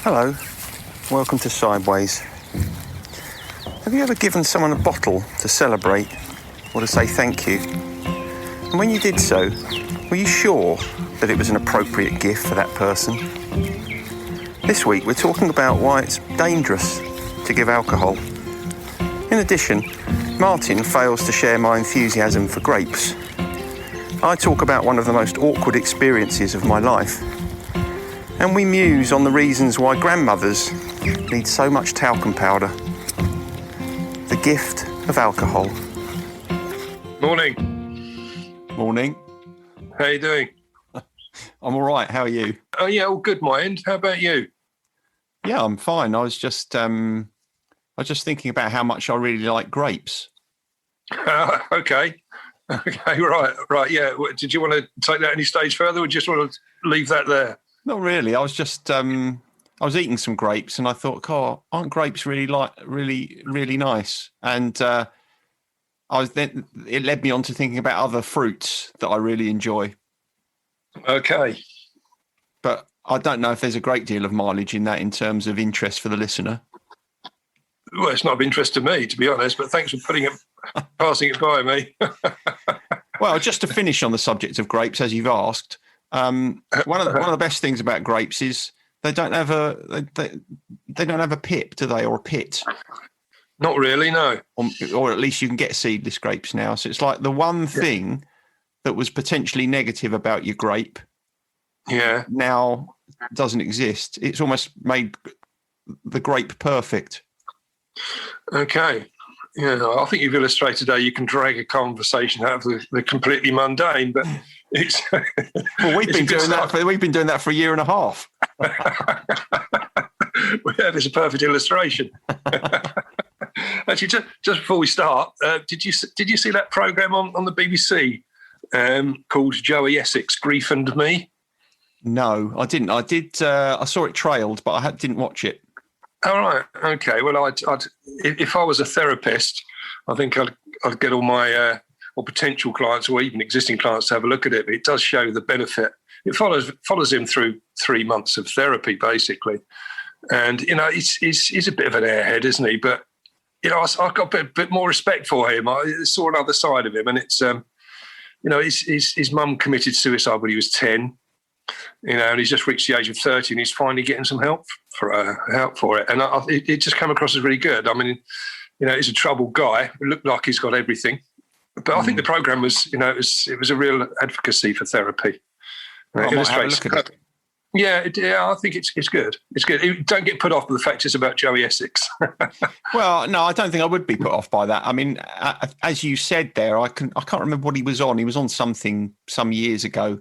Hello, welcome to Sideways. Have you ever given someone a bottle to celebrate or to say thank you? And when you did so, were you sure that it was an appropriate gift for that person? This week we're talking about why it's dangerous to give alcohol. In addition, Martin fails to share my enthusiasm for grapes. I talk about one of the most awkward experiences of my life. And we muse on the reasons why grandmothers need so much talcum powder. The gift of alcohol. Morning. Morning. How you doing? I'm all right. How are you? Oh yeah, all good, my end. How about you? Yeah, I'm fine. I was just thinking about how much I really like grapes. Okay, right. Yeah. Did you want to take that any stage further, or just want to leave that there? Not really. I was just I was eating some grapes, and I thought, "God, aren't grapes really nice?" And it led me on to thinking about other fruits that I really enjoy. Okay. But I don't know if there's a great deal of mileage in that in terms of interest for the listener. Well, it's not of interest to me, to be honest. But thanks for passing it by me. Well, just to finish on the subject of grapes, as you've asked. One of the best things about grapes is they don't have a pip, do they, or a pit? Not really, no. Or at least you can get seedless grapes now. So it's like the one thing that was potentially negative about your grape, now doesn't exist. It's almost made the grape perfect. Okay. Yeah, I think you've illustrated how you can drag a conversation out of the completely mundane, but it's well, we've been doing that for a year and a half. Well, that is a perfect illustration. Actually, just before we start, did you see that programme on the BBC called Joey Essex, Grief and Me? No, I didn't. I did. I saw it trailed, but I didn't watch it. All right. Okay. Well, if I was a therapist, I think I'd get all my or potential clients or even existing clients to have a look at it. But it does show the benefit. It follows him through 3 months of therapy, basically. And he's a bit of an airhead, isn't he? But I've got a bit more respect for him. I saw another side of him, and it's his mum committed suicide when he was 10. And he's just reached the age of 30, and he's finally getting some help for it. And it just came across as really good. I mean, he's a troubled guy. It looked like he's got everything, but I think the program was, it was a real advocacy for therapy. I might have a look at it. Yeah, I think it's good. It's good. Don't get put off by the fact it's about Joey Essex. Well, no, I don't think I would be put off by that. I mean, as you said there, I can't remember what he was on. He was on something some years ago.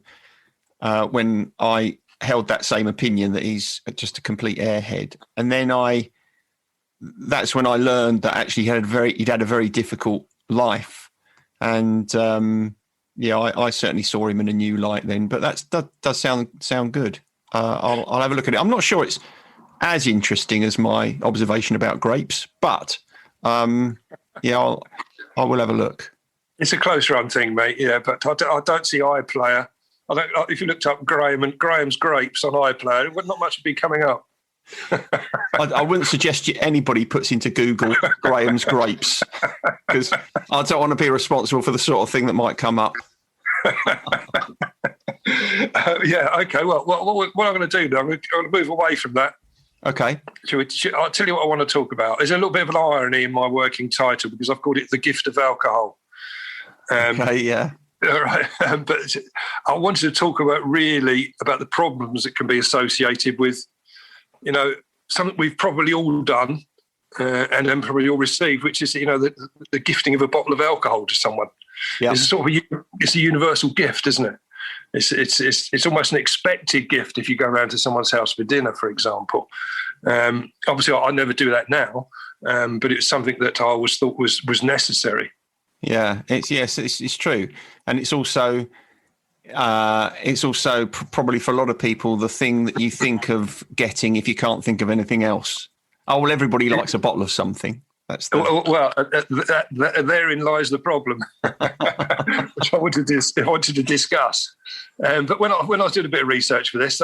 When I held that same opinion that he's just a complete airhead. And then that's when I learned that actually he'd had a very difficult life. And I certainly saw him in a new light then, but that does sound good. I'll have a look at it. I'm not sure it's as interesting as my observation about grapes, but I will have a look. It's a close run thing, mate. Yeah, but I don't see iPlayer. If you looked up Graham and Graham's grapes on iPlayer, not much would be coming up. I wouldn't suggest anybody puts into Google Graham's grapes, because I don't want to be responsible for the sort of thing that might come up. Okay. Well, what I'm going to do now, I'm going to move away from that. Okay. I'll tell you what I want to talk about. There's a little bit of an irony in my working title because I've called it The Gift of Alcohol. Okay, yeah. All right. But I wanted to talk about the problems that can be associated with, something we've probably all done and then probably all received, which is, the gifting of a bottle of alcohol to someone. Yeah. It's a universal gift, isn't it? It's almost an expected gift if you go around to someone's house for dinner, for example. Obviously, I never do that now, but it's something that I always thought was necessary. Yeah, it's true, and it's also probably for a lot of people the thing that you think of getting if you can't think of anything else. Oh well, everybody likes a bottle of something. Therein lies the problem, which I wanted to discuss. But when I was doing a bit of research for this,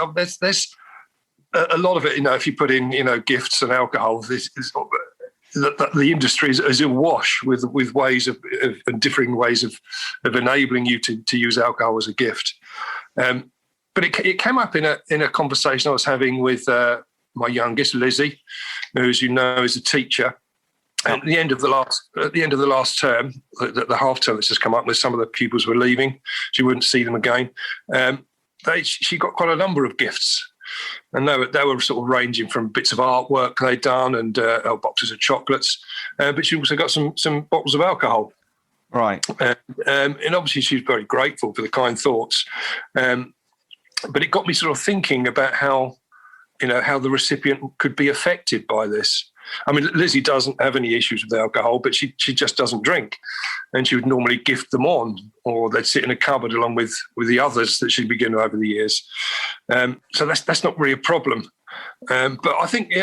a lot of it, if you put in, gifts and alcohol, the industry is awash with ways of and differing ways of enabling you to use alcohol as a gift. But it came up in a conversation I was having with my youngest, Lizzie, who, as you know, is a teacher. And at the end of the last term, the half term that's just come up, with some of the pupils were leaving, she wouldn't see them again. She got quite a number of gifts, and they were sort of ranging from bits of artwork they'd done and boxes of chocolates, but she also got some bottles of alcohol. Right. And obviously she's very grateful for the kind thoughts, but it got me sort of thinking about how the recipient could be affected by this. I mean, Lizzie doesn't have any issues with alcohol, but she just doesn't drink. And she would normally gift them on, or they'd sit in a cupboard along with the others that she'd been given over the years. So that's not really a problem. But I think,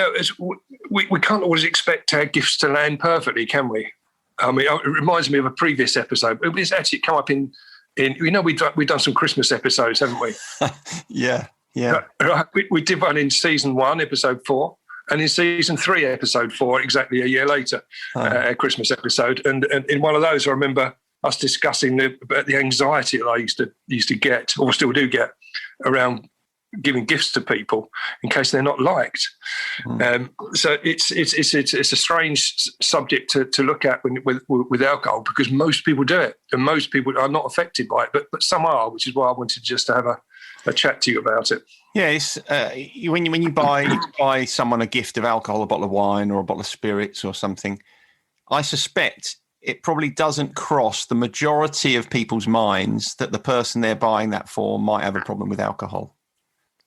we can't always expect our gifts to land perfectly, can we? I mean, it reminds me of a previous episode. It's actually come up in we've done some Christmas episodes, haven't we? Yeah. Right. We did one in season 1, episode 4. And in season 3, episode 4, exactly a year later, a Christmas episode. And in one of those, I remember us discussing the anxiety that I used to get, or still do get, around giving gifts to people in case they're not liked. So it's a strange subject to look at with alcohol, because most people do it, and most people are not affected by it, but some are, which is why I wanted just to have a chat to you about it. Yeah, it's when you buy someone a gift of alcohol, a bottle of wine or a bottle of spirits or something, I suspect it probably doesn't cross the majority of people's minds that the person they're buying that for might have a problem with alcohol.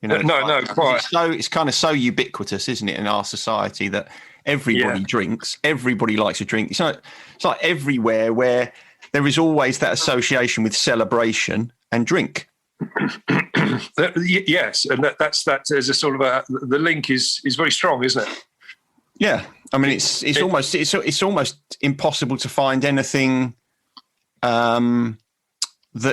No, quite. It's kind of so ubiquitous, isn't it, in our society, that everybody drinks, everybody likes to drink. It's like everywhere where there is always that association with celebration and drink. Yes, and that's as a sort of the link is very strong, isn't it? Yeah, I mean it's almost impossible to find anything that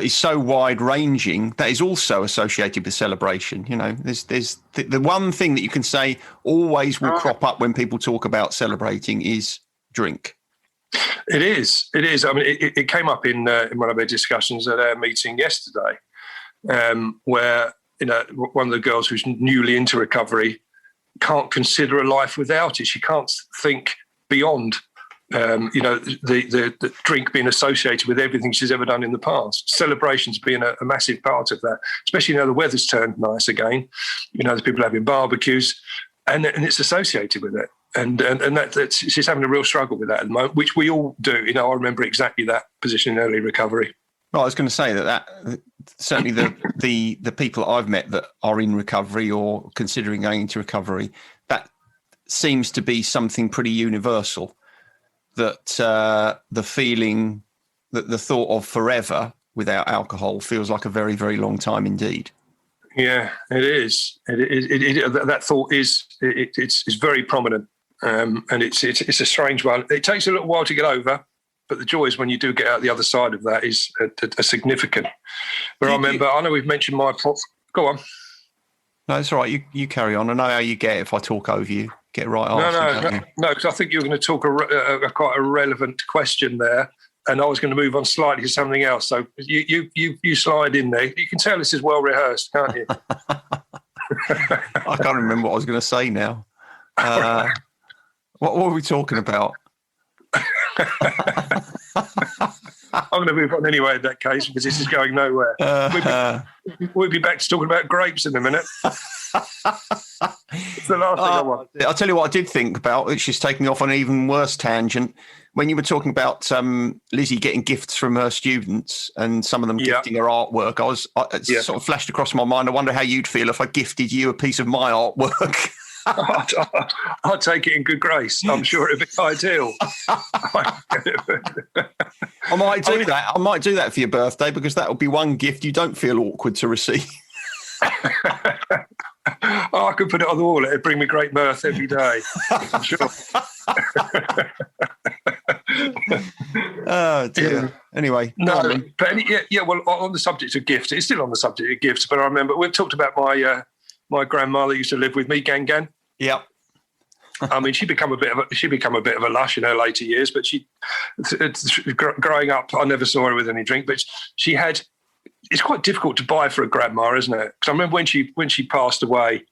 is so wide ranging that is also associated with celebration. There's the one thing that you can say always will crop up when people talk about celebrating is drink. It is. I mean, it came up in one of our discussions at our meeting yesterday. Where one of the girls who's newly into recovery can't consider a life without it. She can't think beyond, the drink being associated with everything she's ever done in the past. Celebrations being a massive part of that, especially now the weather's turned nice again. There's people having barbecues, and it's associated with it. And that's she's having a real struggle with that at the moment, which we all do. I remember exactly that position in early recovery. Well, I was going to say that certainly the people I've met that are in recovery or considering going into recovery, that seems to be something pretty universal, that the feeling, that the thought of forever without alcohol feels like a very, very long time indeed. Yeah, it is. That thought is very prominent, and it's a strange one. It takes a little while to get over. But the joys when you do get out the other side of that is a significant. But I know we've mentioned my pot. Go on. No, it's all right. You carry on. I know how you get if I talk over you. Get right off. No, because I think you were going to talk quite a relevant question there, and I was going to move on slightly to something else. So you slide in there. You can tell this is well rehearsed, can't you? I can't remember what I was going to say now. What were we talking about? I'm going to move on anyway in that case, because this is going nowhere. We'll be back to talking about grapes in a minute. It's the last thing I want. I'll tell you what I did think about, which is taking me off on an even worse tangent. When you were talking about Lizzie getting gifts from her students and some of them gifting her artwork, it sort of flashed across my mind. I wonder how you'd feel if I gifted you a piece of my artwork. I'll take it in good grace. I'm sure it'd be ideal. I might do that. I might do that for your birthday, because that would be one gift you don't feel awkward to receive. I could put it on the wall. It'd bring me great mirth every day. I'm sure. Oh dear. Anyway, well, on the subject of gifts, it's still on the subject of gifts. But I remember we've talked about my my grandmother used to live with me, Gangan. Yep. I mean, she become a bit of a lush in her later years, but growing up, I never saw her with any drink. But she had. It's quite difficult to buy for a grandma, isn't it? Because I remember when she passed away,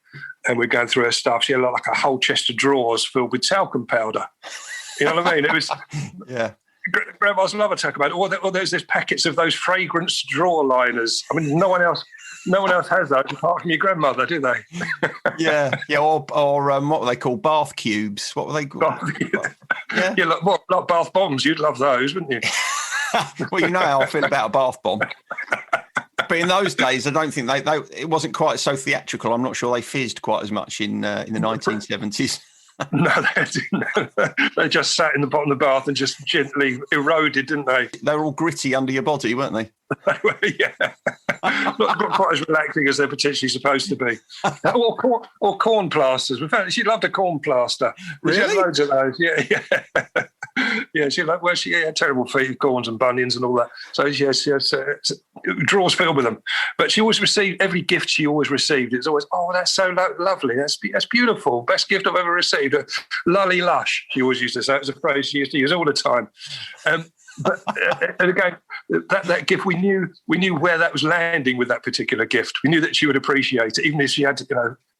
and we're going through her stuff, she had like a whole chest of drawers filled with talcum powder. You know what I mean? It was yeah. Grandmas love a talcum powder. Or there's packets of those fragrance drawer liners. I mean, no one else has those apart from your grandmother, do they? yeah. Or what were they called? Bath cubes. What were they called? Yeah, like bath bombs. You'd love those, wouldn't you? Well, you know how I feel about a bath bomb. But in those days, I don't think it wasn't quite so theatrical. I'm not sure they fizzed quite as much in the 1970s. No, they didn't. They just sat in the bottom of the bath and just gently eroded, didn't they? They were all gritty under your body, weren't they? They were, yeah. not quite as relaxing as they're potentially supposed to be. Or corn plasters. In fact, she loved a corn plaster. Really? She had loads of those. Yeah. Yeah, she had terrible feet with corns and bunions and all that. So yes, drawers filled with them. But she always received every gift she always received. It's always, oh, that's so lovely. That's beautiful. Best gift I've ever received. Lully lush. She always used to say. It was a phrase she used to use all the time. But and again, that gift, we knew where that was landing with that particular gift. We knew that she would appreciate it, even if she had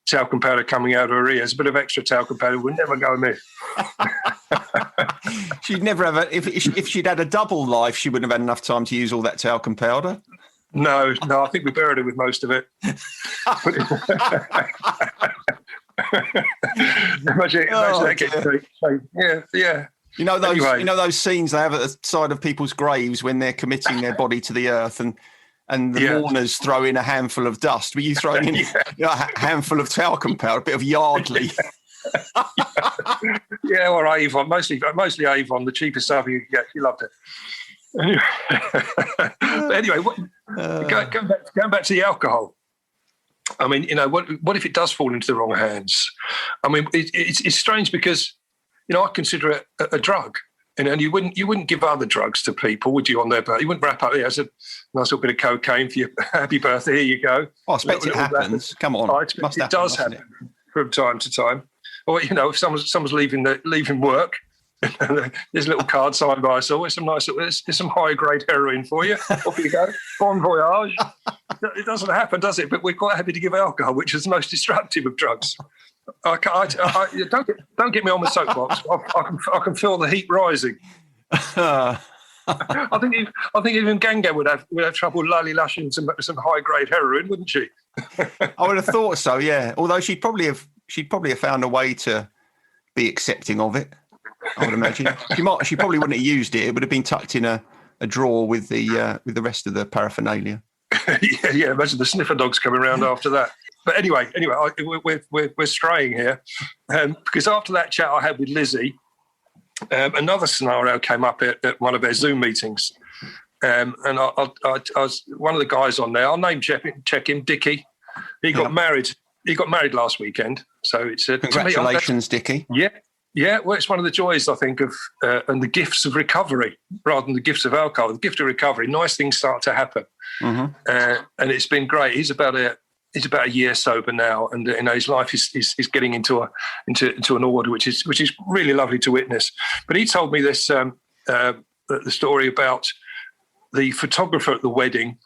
talcum powder coming out of her ears. A bit of extra talcum powder would never go amiss. She'd never have if she'd had a double life, she wouldn't have had enough time to use all that talcum powder. No, I think we buried her with most of it. Imagine that getting yeah. You know those scenes they have at the side of people's graves when they're committing their body to the earth, and the mourners throw in a handful of dust. Were you throwing in a handful of talcum powder, a bit of Yardley? Yeah, or Avon, mostly Avon, the cheapest stuff you could get. She loved it. Anyway, going back to the alcohol. I mean, what if it does fall into the wrong hands? I mean, it's strange because I consider it a drug. And you wouldn't give other drugs to people, would you, on their birthday? You wouldn't wrap up, as a nice little bit of cocaine for your happy birthday. Here you go. I expect it happens. Come on. It does happen from time to time. Or, if someone's leaving work, there's a little card signed by us all. There's some high-grade heroin for you. Off you go. Bon voyage. It doesn't happen, does it? But we're quite happy to give alcohol, which is the most destructive of drugs. Don't get me on the soapbox. I can feel the heat rising. I think even Ganga would have trouble lully lushing some high grade heroin, wouldn't she? I would have thought so, yeah. Although she'd probably have found a way to be accepting of it. I would imagine she probably wouldn't have used it. It would have been tucked in a drawer with the rest of the paraphernalia. yeah. Imagine the sniffer dogs coming around after that. But anyway, we're straying here, because after that chat I had with Lizzie, another scenario came up at one of their Zoom meetings, and I was one of the guys on there. I'll name check him, Dickie. He got married. He got married last weekend, so it's congratulations, Dickie. Yeah. Well, it's one of the joys, I think, of and the gifts of recovery rather than the gifts of alcohol. The gift of recovery, nice things start to happen, and it's been great. He's about a year sober now, and his life is getting into an order, which is really lovely to witness. But he told me this the story about the photographer at the wedding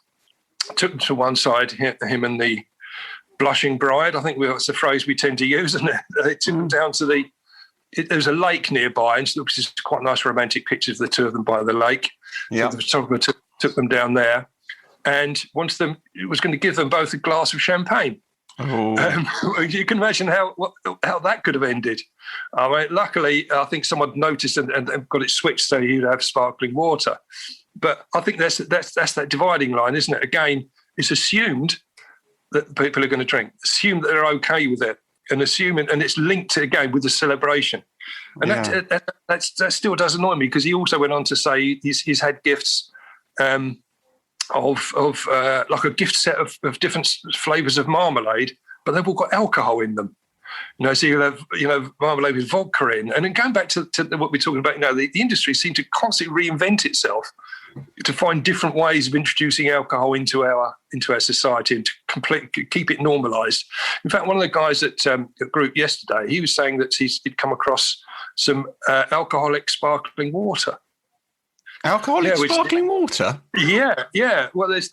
took them to one side, him and the blushing bride. I think that's the phrase we tend to use, and they took them down to there's a lake nearby, and which is quite nice romantic pictures of the two of them by the lake. Yeah, so the photographer took them down there. And was going to give them both a glass of champagne. Oh. You can imagine how that could have ended. I mean, luckily, I think someone noticed and got it switched so you'd have sparkling water. But I think that's that dividing line, isn't it? Again, it's assumed that people are going to drink, assume that they're okay with it, and it's linked again with the celebration. And that still does annoy me, because he also went on to say he's had gifts. Of like a gift set of different flavours of marmalade, but they've all got alcohol in them. So you'll have, marmalade with vodka in. And then going back to what we're talking about, the industry seemed to constantly reinvent itself to find different ways of introducing alcohol into our society and to keep it normalised. In fact, one of the guys at group yesterday, he was saying that he'd come across some alcoholic sparkling water. Alcoholic sparkling water? Yeah. Well, it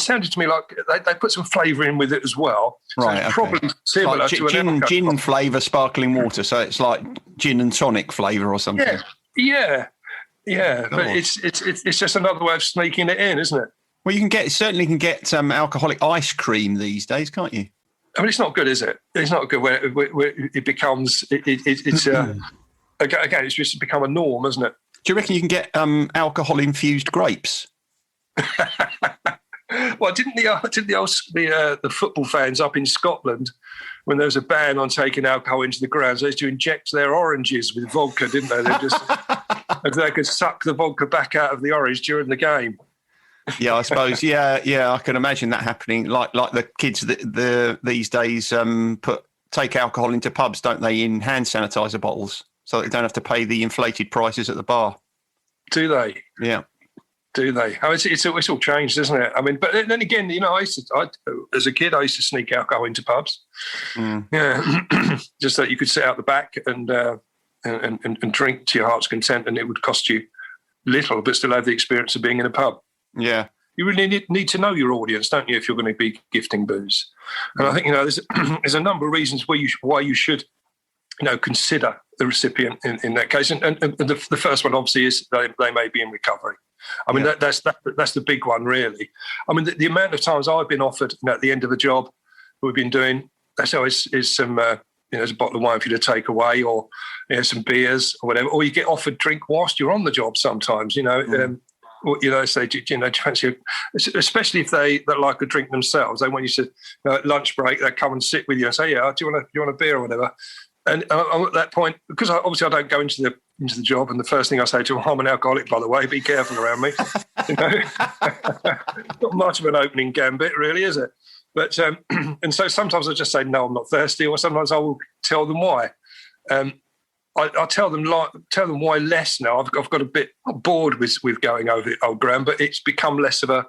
sounded to me like they put some flavour in with it as well. Right, so it's probably similar like to gin flavour sparkling water. So it's like gin and tonic flavour or something. Yeah. But it's just another way of sneaking it in, isn't it? Well, you can certainly get alcoholic ice cream these days, can't you? I mean, it's not good, is it? It's not good where it becomes it's again, it's just become a norm, isn't it? Do you reckon you can get alcohol infused grapes? Well, didn't the football fans up in Scotland, when there was a ban on taking alcohol into the grounds, they used to inject their oranges with vodka, didn't they? They could suck the vodka back out of the orange during the game. Yeah, I suppose. Yeah, I can imagine that happening. Like the kids these days take alcohol into pubs, don't they, in hand sanitizer bottles, so they don't have to pay the inflated prices at the bar. Do they? Yeah. Do they? Oh, it's all changed, isn't it? I mean, but then again, as a kid, I used to sneak alcohol into pubs. Yeah, just so you could sit out the back and drink to your heart's content, and it would cost you little, but still have the experience of being in a pub. Yeah. You really need to know your audience, don't you, if you're going to be gifting booze? And I think there's a number of reasons why you should consider the recipient in that case. And the first one obviously is they may be in recovery. I mean, that's the big one, really. I mean, the amount of times I've been offered at the end of a job we've been doing, that's always is some there's a bottle of wine for you to take away, or some beers or whatever, or you get offered drink whilst you're on the job sometimes. Say, do you fancy, especially if they like a drink themselves, they want you to at lunch break, they come and sit with you and say, do you want a beer or whatever. And I'm at that point, because I don't go into the job, and the first thing I say to them, I'm an alcoholic, by the way, be careful around me. Not much of an opening gambit, really, is it? But and so sometimes I just say, no, I'm not thirsty, or sometimes I will tell them why. I tell them why less now. I've got a bit bored with going over the old ground, but it's become less of a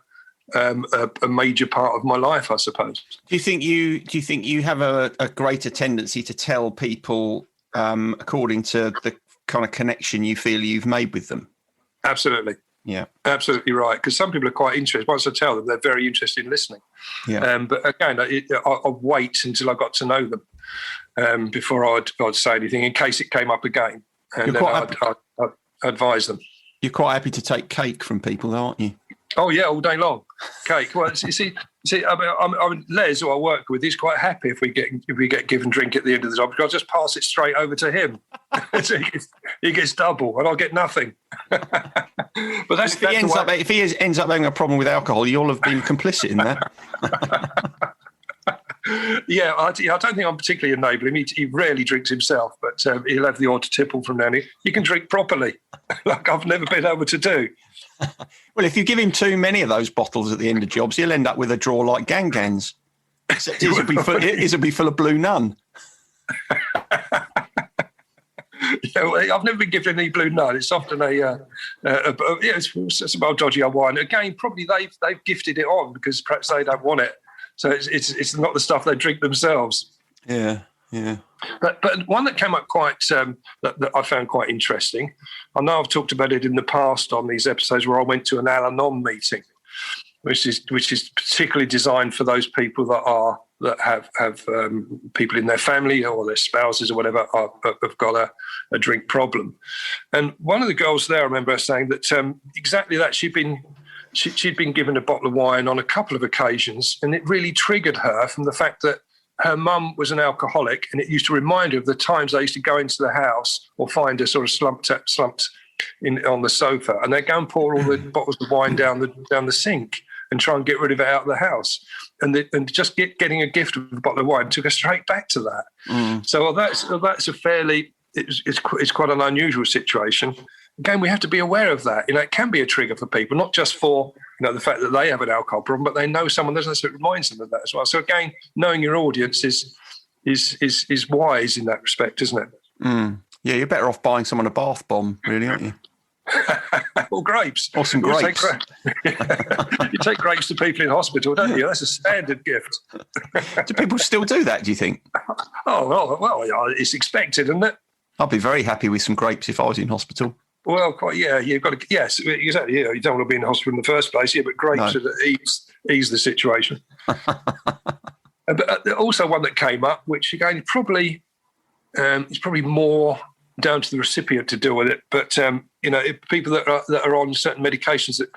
major part of my life, I suppose. Do you think you have a greater tendency to tell people according to the kind of connection you feel you've made with them? Absolutely. Yeah. Absolutely right. Because some people are quite interested. Once I tell them, they're very interested in listening. Yeah. But again, I'll wait until I got to know them before I'd say anything, in case it came up again. And then I'd advise them. You're quite happy to take cake from people, aren't you? Oh yeah, all day long. Cake. Well, you see, I mean, Les, who I work with, he's quite happy if we get given drink at the end of the job, because I'll just pass it straight over to him. So he gets double, and I'll get nothing. But if he ends up having a problem with alcohol, you'll have been complicit in that. Yeah, I don't think I'm particularly enabling him. He rarely drinks himself, but he'll have the odd tipple from now and then. He can drink properly, like I've never been able to do. Well, if you give him too many of those bottles at the end of jobs, he'll end up with a drawer like Gangans. Except his will be full of Blue Nun. I've never been given any Blue Nun. It's often it's some old dodgy old wine. Again, probably they've gifted it on because perhaps they don't want it. So it's not the stuff they drink themselves. Yeah. But one that came up quite that I found quite interesting. I know I've talked about it in the past on these episodes where I went to an Al-Anon meeting, which is particularly designed for those people that have people in their family or their spouses or whatever have got a drink problem. And one of the girls there, I remember her saying that exactly that. She'd been given a bottle of wine on a couple of occasions, and it really triggered her from the fact that her mum was an alcoholic, and it used to remind her of the times they used to go into the house or find her sort of slumped on the sofa, and they'd go and pour all the bottles of wine down the sink and try and get rid of it out of the house. And just getting a gift of a bottle of wine took her straight back to that. Mm. So that's a fairly it's quite an unusual situation. Again, we have to be aware of that. It can be a trigger for people, not just for the fact that they have an alcohol problem, but they know someone doesn't, so it reminds them of that as well. So again, knowing your audience is is wise in that respect, isn't it? Mm. Yeah, you're better off buying someone a bath bomb, really, aren't you? Or grapes. Or some grapes. You take grapes to people in hospital, don't you? That's a standard gift. Do people still do that, do you think? Oh, well, it's expected, isn't it? I'd be very happy with some grapes if I was in hospial. Well, quite, yeah, you've got to, yes, exactly. Yeah, you don't want to be in the hospital in the first place, yeah, but grapes ease the situation. But also one that came up, which again, probably is probably more down to the recipient to deal with it. But people that are on certain medications that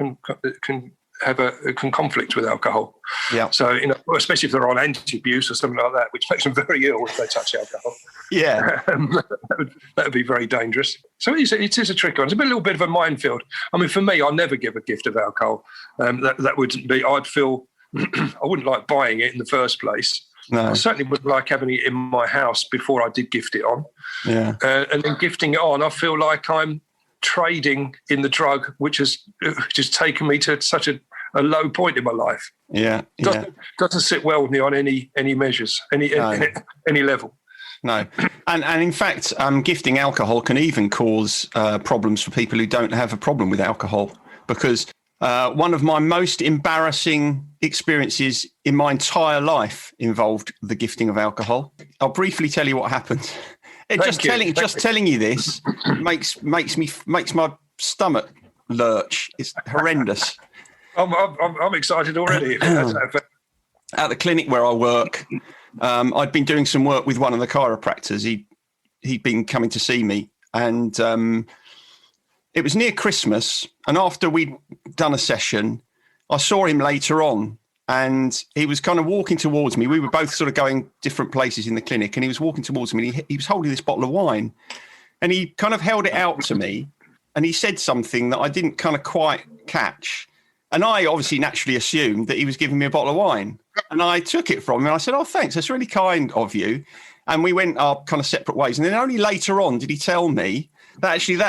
can conflict with alcohol. Yeah. So especially if they're on anti-abuse or something like that, which makes them very ill if they touch alcohol. Yeah. That would be very dangerous. So it is a tricky one. It's a little bit of a minefield. I mean, for me, I'll never give a gift of alcohol. That wouldn't be. I'd feel I wouldn't like buying it in the first place. No. I certainly wouldn't like having it in my house before I did gift it on. Yeah. And then gifting it on, I feel like I'm trading in the drug, which has taken me to such a low point in my life. Yeah. Doesn't sit well with me on any measures, any level. No. And in fact, gifting alcohol can even cause problems for people who don't have a problem with alcohol, because one of my most embarrassing experiences in my entire life involved the gifting of alcohol. I'll briefly tell you what happened. Telling you this makes my stomach lurch. It's horrendous. I'm excited already. At the clinic where I work, I'd been doing some work with one of the chiropractors. He'd been coming to see me, and it was near Christmas. And after we'd done a session, I saw him later on, and he was kind of walking towards me. We were both sort of going different places in the clinic, and he was walking towards me, and he was holding this bottle of wine, and he kind of held it out to me, and he said something that I didn't kind of quite catch. And I obviously naturally assumed that he was giving me a bottle of wine, and I took it from him. And I said, "Oh, thanks. That's really kind of you." And we went our kind of separate ways. And then only later on did he tell me that actually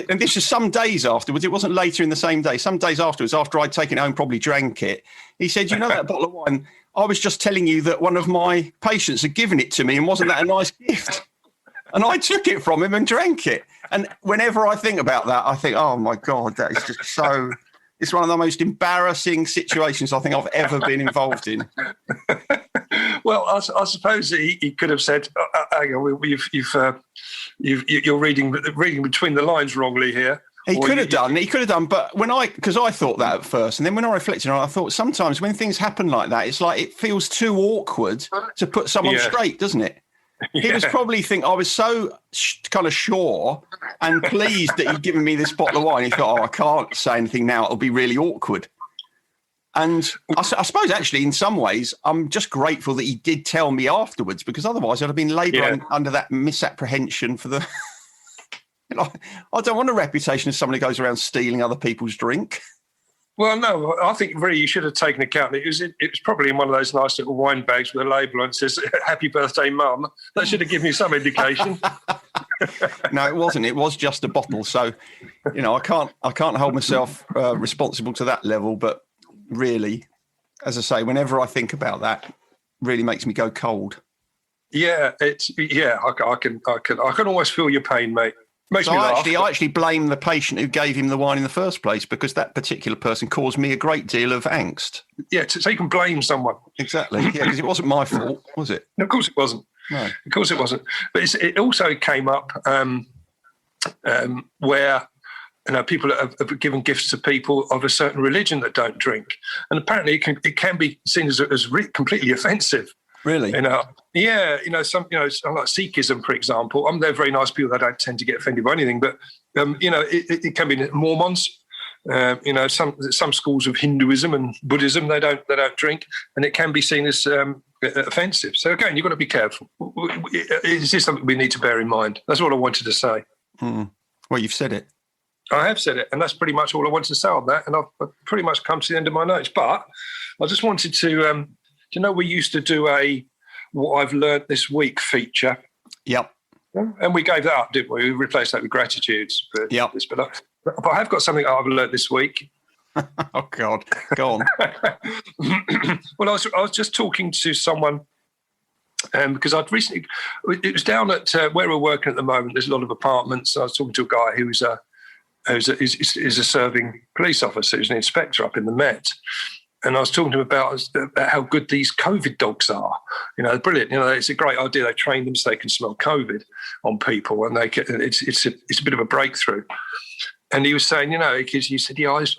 and this was some days afterwards. It wasn't later in the same day. Some days afterwards, after I'd taken it home, probably drank it. He said, "You know that bottle of wine? I was just telling you that one of my patients had given it to me, and wasn't that a nice gift?" And I took it from him and drank it. And whenever I think about that, I think, oh my God, that is just so... It's one of the most embarrassing situations I think I've ever been involved in. Well, I suppose he could have said, "Hang on, you're reading between the lines wrongly here." He could have done, but because I thought that at first, and then when I reflected on it, I thought sometimes when things happen like that, it's like it feels too awkward to put someone straight, doesn't it? He was probably I was so kind of sure and pleased that he'd given me this bottle of wine. He thought, I can't say anything now. It'll be really awkward. And I suppose actually in some ways, I'm just grateful that he did tell me afterwards, because otherwise I'd have been labelled under that misapprehension for the... I don't want a reputation as someone who goes around stealing other people's drink. Well, no, I think really you should have taken account. It was probably in one of those nice little wine bags with a label and it says "Happy Birthday, Mum." That should have given you some indication. No, it wasn't. It was just a bottle. So, I can't hold myself responsible to that level. But really, as I say, whenever I think about that, really makes me go cold. Yeah, I can almost feel your pain, mate. I actually blame the patient who gave him the wine in the first place, because that particular person caused me a great deal of angst. Yeah, so you can blame someone. Exactly. Yeah, because it wasn't my fault, was it? No, of course it wasn't. No. Of course it wasn't. But it also came up where people have given gifts to people of a certain religion that don't drink, and apparently it can be seen as completely offensive. Really? Some like Sikhism, for example. They're very nice people. They don't tend to get offended by anything. But it can be Mormons. Some schools of Hinduism and Buddhism, they don't drink, and it can be seen as offensive. So again, you've got to be careful. Is this something we need to bear in mind? That's what I wanted to say. Mm. Well, you've said it. I have said it, and that's pretty much all I wanted to say on that. And I've pretty much come to the end of my notes. But I just wanted to. We used to do what I've learned this week feature. Yep. And we gave that up, didn't we? We replaced that with gratitudes. Yep. But I have got something I've learned this week. Oh, God. Go on. Well, I was just talking to someone Because I'd recently, it was down at where we're working at the moment. There's a lot of apartments. I was talking to a guy who's a serving police officer, who's an inspector up in the Met. And I was talking to him about how good these COVID dogs are. They're brilliant. It's a great idea. They train them so they can smell COVID on people, and it's a bit of a breakthrough. And he was saying, because he said, I was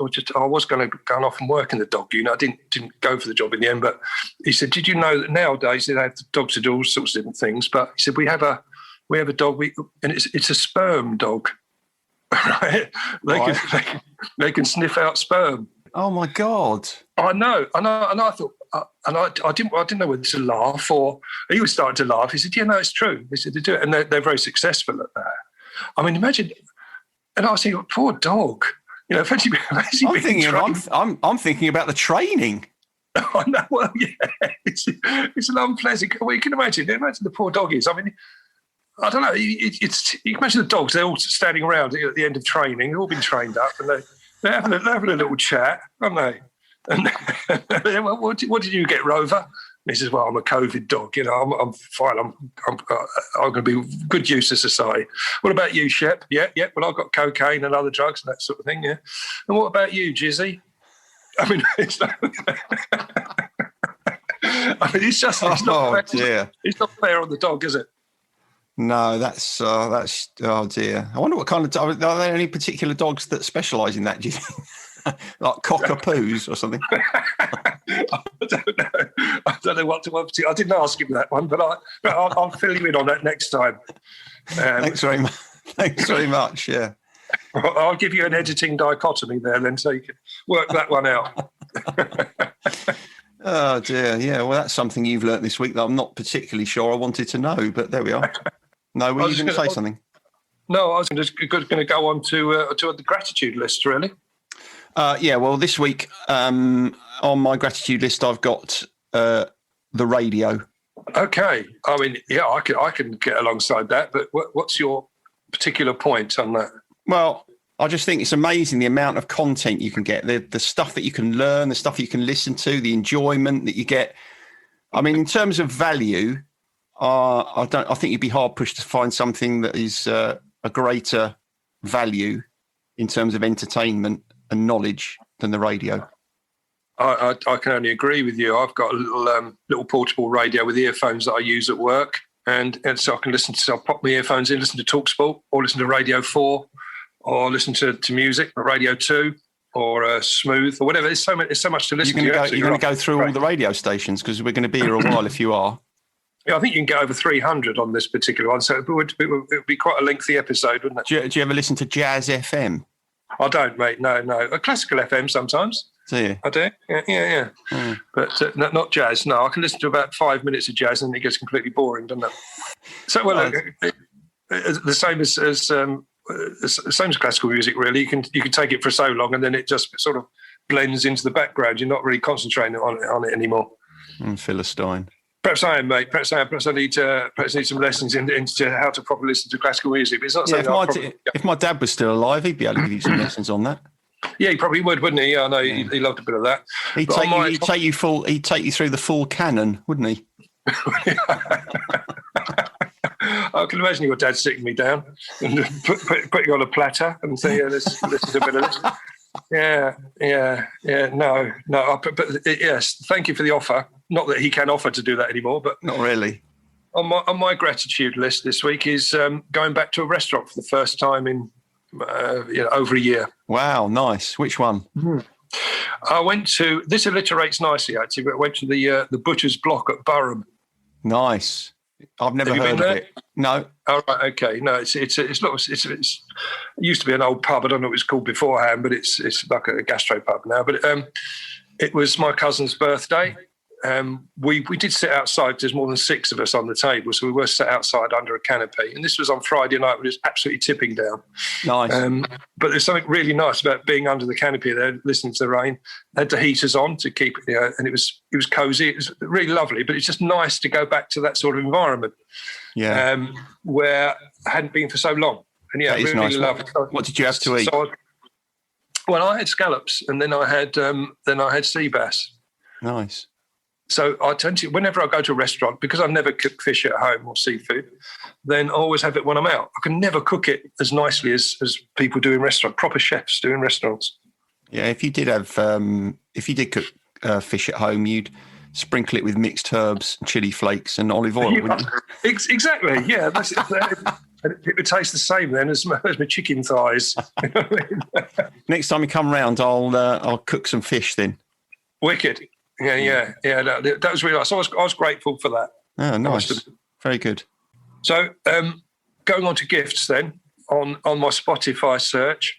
going to go off and work in the dog unit. I didn't go for the job in the end, but he said, did you know that nowadays they have dogs to do all sorts of different things? But he said, we have a dog, and it's a sperm dog, right? They can sniff out sperm. Oh my God! I know, and I thought, I didn't know whether to laugh or he was starting to laugh. He said, "Yeah, no, it's true." He said, "They do it, and they're very successful at that." I mean, imagine. And I was thinking, poor dog. Fancy I'm thinking about the training. Oh no, well, yeah, it's an unpleasant. Well, you can imagine the poor doggies. I mean, I don't know. You can imagine the dogs. They're all standing around at the end of training. They've all been trained up, and they're having a little chat, aren't they? And well, what did you get, Rover? And he says, "Well, I'm a COVID dog. I'm fine. I'm going to be good use to society. What about you, Shep? Yeah. Well, I've got cocaine and other drugs and that sort of thing. Yeah. And what about you, Jizzy? I mean, it's just not fair. It's not fair on the dog, is it? No, that's oh dear. I wonder what kind of are there any particular dogs that specialise in that? Do you think? Like cockapoos or something? I don't know what to. I didn't ask him that one, but I'll fill you in on that next time. Thanks very much. Thanks very much. Yeah, I'll give you an editing dichotomy there, then, so you can work that one out. Oh dear. Yeah. Well, that's something you've learnt this week that I'm not particularly sure I wanted to know, but there we are. No, were you going to say something? No, I was just going to go on to the gratitude list, really. Yeah, well, this week on my gratitude list, I've got the radio. Okay, I mean, yeah, I can get alongside that. But what's your particular point on that? Well, I just think it's amazing the amount of content you can get, the stuff that you can learn, the stuff you can listen to, the enjoyment that you get. I mean, in terms of value, I think you'd be hard pushed to find something that is a greater value in terms of entertainment and knowledge than the radio. I can only agree with you. I've got a little portable radio with earphones that I use at work, and so I can I'll pop my earphones in, listen to TalkSport, or listen to Radio 4, or listen to music, or Radio 2, or Smooth, or whatever. There's so much to listen to. You're going to go through all the radio stations, because we're going to be here a while if you are. Yeah, I think you can get over 300 on this particular one, so it would be quite a lengthy episode, wouldn't it? Do you ever listen to Jazz FM? I don't, mate. No. A classical FM sometimes. Do you? I do. Yeah. Mm. But not jazz. No, I can listen to about 5 minutes of jazz and it gets completely boring, doesn't it? So, well, the same as classical music, really. You can take it for so long and then it just sort of blends into the background. You're not really concentrating on it anymore. Philistine. Perhaps I am, mate. Perhaps I need some lessons into how to properly listen to classical music. But it's not something if my dad was still alive, he'd be able to give you some lessons on that. Yeah, he probably would, wouldn't he? I know he loved a bit of that. He'd take you through the full canon, wouldn't he? I can imagine your dad sitting me down and put you on a platter and say, "Yeah, let's listen to a bit of this." Yeah. No. But yes, thank you for the offer. Not that he can offer to do that anymore, but not really. On my gratitude list this week is going back to a restaurant for the first time in over a year. Wow, nice. Which one? Mm-hmm. I went to. This alliterates nicely, actually. But I went to the Butcher's Block at Burham. Nice. I've never heard of it. No. Oh, right, okay. No, it used to be an old pub. I don't know what it was called beforehand, but it's like a gastro pub now. But it was my cousin's birthday. We did sit outside. There's more than 6 of us on the table, so we were sat outside under a canopy. And this was on Friday night when it was absolutely tipping down. Nice. But there's something really nice about being under the canopy there, listening to the rain. They had the heaters on to keep it, and it was cosy. It was really lovely. But it's just nice to go back to that sort of environment, where I hadn't been for so long. And yeah, really nice. Lovely. What did you have to eat? Well, I had scallops, and then I had sea bass. Nice. So I tend to, whenever I go to a restaurant, because I never cook fish at home or seafood, then I always have it when I'm out. I can never cook it as nicely as people do in restaurants, proper chefs do in restaurants. Yeah, if you did cook fish at home, you'd sprinkle it with mixed herbs, chili flakes, and olive oil, wouldn't you? Exactly. Yeah, it would taste the same then as my chicken thighs. Next time you come round, I'll cook some fish then. Wicked. Yeah. That was really nice. I was grateful for that. Oh, nice. Very good. So, going on to gifts then on my Spotify search.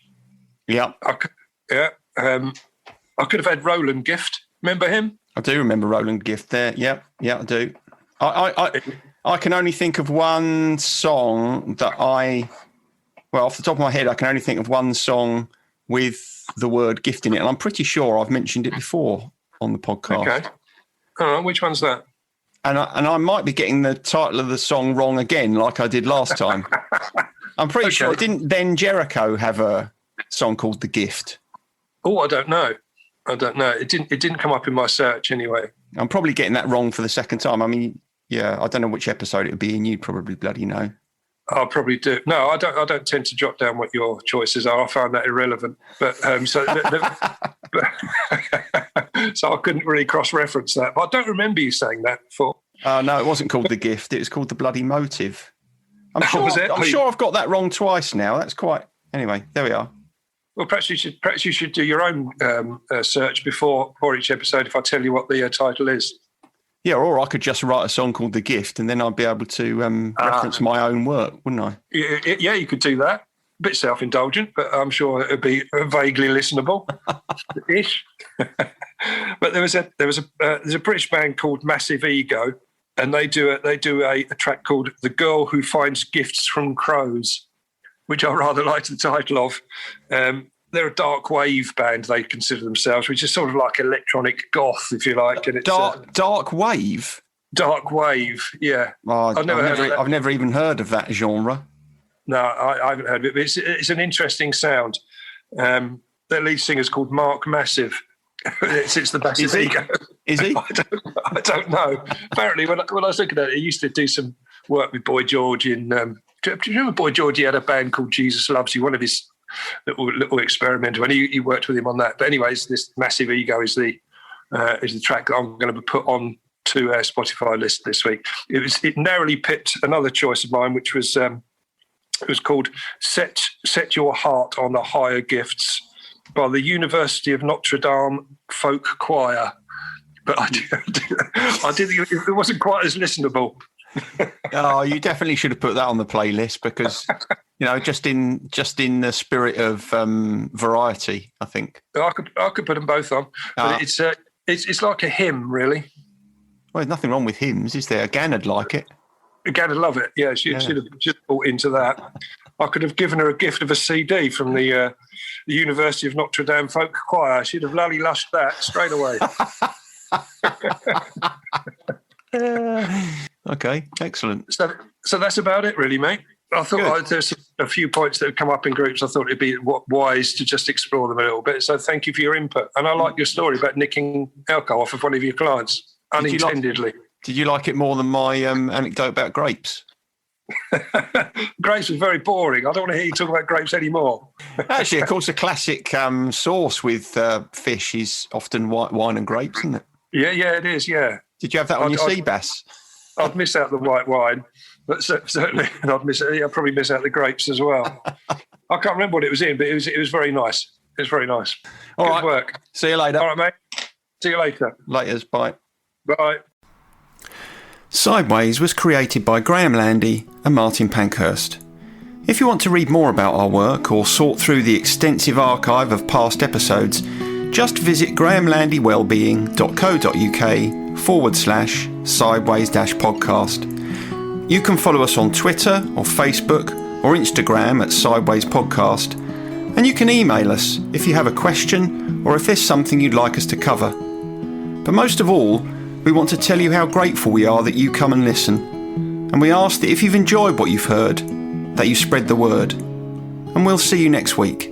Yeah. I could have had Roland Gift. Remember him? I do remember Roland Gift there. Yeah, I do. I can only think of one song that off the top of my head, I can only think of one song with the word gift in it. And I'm pretty sure I've mentioned it before on the podcast. Okay. All right, which one's that? And I might be getting the title of the song wrong again, like I did last time. I'm pretty sure. Didn't Then Jericho have a song called The Gift? Oh, I don't know. It didn't come up in my search anyway. I'm probably getting that wrong for the second time. I mean, yeah, I don't know which episode it would be, and you'd probably bloody know. I probably do. No, I don't tend to jot down what your choices are. I find that irrelevant. But so I couldn't really cross-reference that. But I don't remember you saying that before. No, it wasn't called The Gift. It was called The Bloody Motive. I'm sure I've got that wrong twice now. That's quite... Anyway, there we are. Well, perhaps you should do your own search before each episode if I tell you what the title is. Yeah, or I could just write a song called The Gift and then I'd be able to reference my own work, wouldn't I? Yeah, you could do that. A bit self-indulgent, but I'm sure it would be vaguely listenable-ish. But there's a British band called Massive Ego, and they do a track called "The Girl Who Finds Gifts from Crows," which I rather like the title of. They're a dark wave band, they consider themselves, which is sort of like electronic goth, if you like. And it's dark wave? Dark wave, yeah. Oh, I've never even heard of that genre. No, I haven't heard of it, but it's an interesting sound. Their lead singer's called Mark Massive. It's the Massive Ego. Is he? I don't know. Apparently, when I was looking at it, he used to do some work with Boy George in... do you remember Boy George? He had a band called Jesus Loves You, one of his little experimental, and he worked with him on that. But anyways, this Massive Ego is the track that I'm going to put on to our Spotify list this week. It narrowly pipped another choice of mine, which was it was called "Set Your Heart on the Higher Gifts" by the University of Notre Dame Folk Choir. But I did think it wasn't quite as listenable. Oh, you definitely should have put that on the playlist because, just in the spirit of variety, I think. I could put them both on, but it's like a hymn, really. Well, there's nothing wrong with hymns, is there? Gana'd like it. Gana'd love it. Yeah, she should have just bought into that. I could have given her a gift of a CD from the University of Notre Dame Folk Choir. She'd have lally-lushed that straight away. Okay, excellent. So that's about it, really, mate. I thought there's a few points that have come up in groups. I thought it'd be wise to just explore them a little bit. So thank you for your input. And I like your story about nicking alcohol off of one of your clients, unintendedly. Did you like it more than my anecdote about grapes? Grapes was very boring. I don't want to hear you talk about grapes anymore. Actually, of course, a classic sauce with fish is often white wine and grapes, isn't it? Yeah, it is, yeah. Did you have that on your sea bass? I'd miss out the white wine, but certainly I'd probably miss out the grapes as well. I can't remember what it was in, but it was very nice. It was very nice. Good work. See you later. All right, mate. See you later. Laters. Bye. Bye. Sideways was created by Graham Landy and Martin Pankhurst. If you want to read more about our work or sort through the extensive archive of past episodes, just visit grahamlandy-wellbeing.co.uk/sideways-podcast. You can follow us on Twitter or Facebook or Instagram at Sideways Podcast, and you can email us if you have a question or if there's something you'd like us to cover. But most of all, we want to tell you how grateful we are that you come and listen, and we ask that if you've enjoyed what you've heard, that you spread the word. And we'll see you next week.